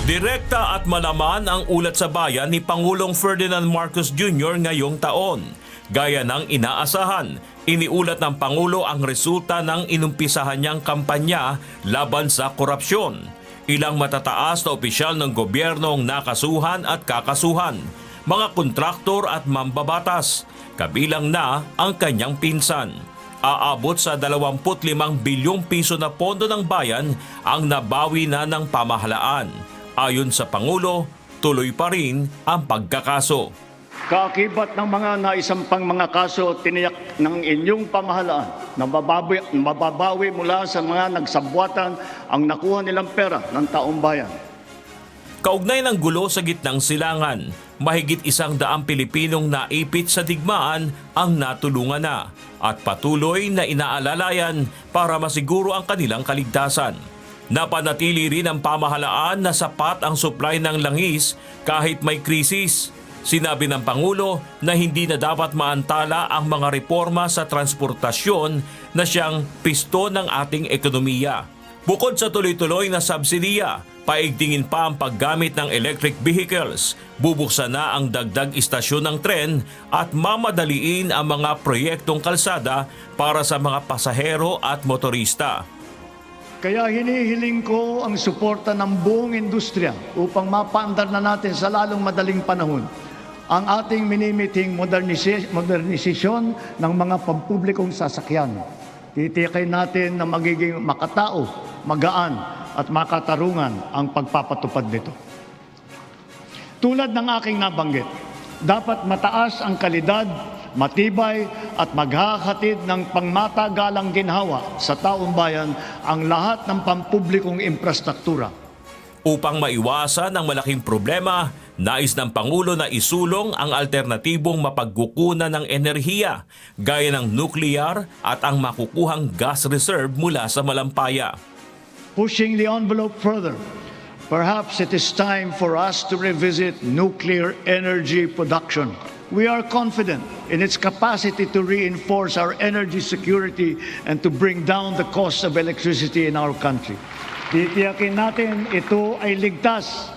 Direkta at malaman ang ulat sa bayan ni Pangulong Ferdinand Marcos Jr. ngayong taon. Gaya ng inaasahan, iniulat ng Pangulo ang resulta ng inumpisahan niyang kampanya laban sa korupsyon. Ilang matataas na opisyal ng gobyerno ang nakasuhan at kakasuhan, mga kontraktor at mambabatas, kabilang na ang kanyang pinsan. Aabot sa 25 bilyong piso na pondo ng bayan ang nabawi na ng pamahalaan. Ayon sa Pangulo, tuloy pa rin ang pagkakaso. Kaakibat ng mga naisampang mga kaso, tiniyak ng inyong pamahalaan na mababawi mula sa mga nagsabwatan ang nakuha nilang pera ng taong bayan. Kaugnay ng gulo sa gitnang silangan, mahigit 100 Pilipinong naipit sa digmaan ang natulungan na at patuloy na inaalalayan para masiguro ang kanilang kaligtasan. Napanatili rin ang pamahalaan na sapat ang supply ng langis kahit may krisis. Sinabi ng Pangulo na hindi na dapat maantala ang mga reforma sa transportasyon na siyang pisto ng ating ekonomiya. Bukod sa tuloy-tuloy na subsidiya, paigtingin pa ang paggamit ng electric vehicles, bubuksan na ang dagdag istasyon ng tren at mamadaliin ang mga proyektong kalsada para sa mga pasahero at motorista. Kaya hinihiling ko ang suporta ng buong industriya upang mapaandar na natin sa lalong madaling panahon ang ating minimiting modernisasyon ng mga pampublikong sasakyan. Titiyakin natin na magiging makatao, magaan at makatarungan ang pagpapatupad nito. Tulad ng aking nabanggit, dapat mataas ang kalidad, matibay at maghahatid ng pangmatagalang ginhawa sa taong bayan ang lahat ng pampublikong infrastruktura. Upang maiwasan ang malaking problema, nais ng Pangulo na isulong ang alternatibong mapagkukunan ng enerhiya gaya ng nuclear at ang makukuhang gas reserve mula sa Malampaya. Pushing the envelope further, perhaps it is time for us to revisit nuclear energy production. We are confident in its capacity to reinforce our energy security and to bring down the cost of electricity in our country. Titiyakin natin ito ay ligtas.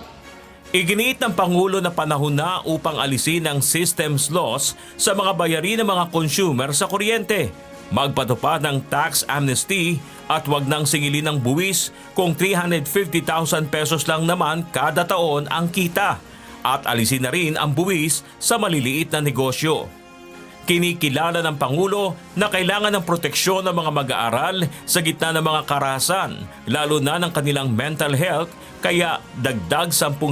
Iginiit ng Pangulo na panahon na upang alisin ang systems loss sa mga bayarin ng mga consumer sa kuryente. Magpatupad ng tax amnesty at wag nang singilin ng buwis kung 350,000 pesos lang naman kada taon ang kita. At alisin na rin ang buwis sa maliliit na negosyo. Kinikilala ng Pangulo na kailangan ng proteksyon ng mga mag-aaral sa gitna ng mga karahasan, lalo na ng kanilang mental health, kaya dagdag 10,000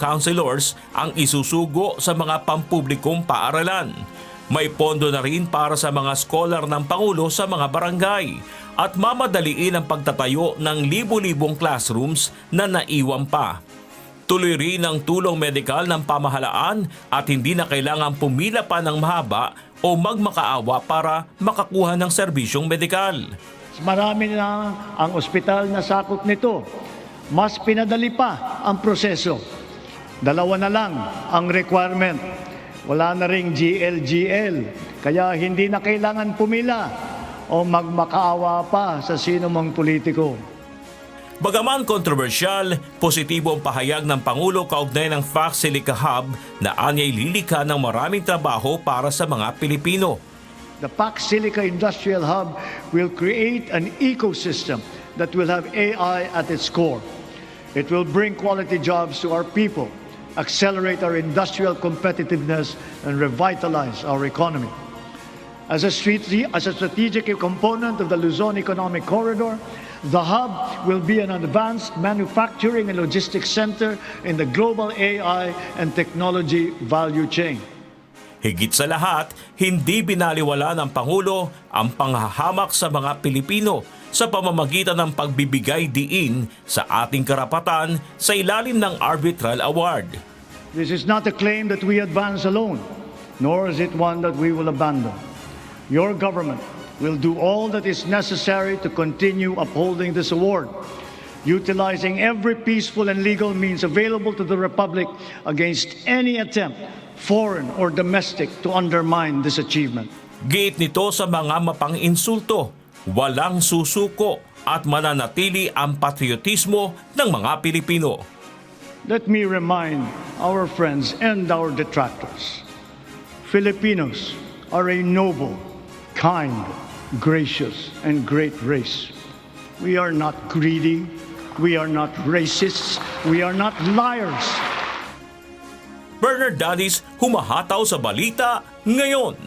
counselors ang isusugo sa mga pampublikong paaralan. May pondo na rin para sa mga scholar ng Pangulo sa mga barangay at mamadaliin ang pagtatayo ng libu-libong classrooms na naiwan pa. Tuloy rin ang tulong medikal ng pamahalaan at hindi na kailangang pumila pa ng mahaba o magmakaawa para makakuha ng serbisyong medikal. Marami na ang ospital na sakop nito. Mas pinadali pa ang proseso. 2 na lang ang requirement. Wala na ring GL. Kaya hindi na kailangan pumila o magmakaawa pa sa sino mang politiko. Bagaman kontrobersyal, positibo ang pahayag ng Pangulo kaugnay ng Fax Silica Hub na anyay lilikha ng maraming trabaho para sa mga Pilipino. The Pax Silica Industrial Hub will create an ecosystem that will have AI at its core. It will bring quality jobs to our people, accelerate our industrial competitiveness, and revitalize our economy. As a strategic component of the Luzon Economic Corridor, the hub will be an advanced manufacturing and logistics center in the global AI and technology value chain. Higit sa lahat, hindi binaliwala ng Pangulo ang panghahamak sa mga Pilipino sa pamamagitan ng pagbibigay diin sa ating karapatan sa ilalim ng Arbitral Award. This is not a claim that we advance alone, nor is it one that we will abandon. Your government will do all that is necessary to continue upholding this award, utilizing every peaceful and legal means available to the Republic against any attempt, foreign or domestic, to undermine this achievement. Giit nito sa mga mapang-insulto, walang susuko at mananatili ang patriotismo ng mga Pilipino. let me remind our friends and our detractors, Filipinos are a noble, kind, gracious, and great race. We are not greedy, we are not racists, we are not liars. Bernard Dadis humahataw sa balita ngayon.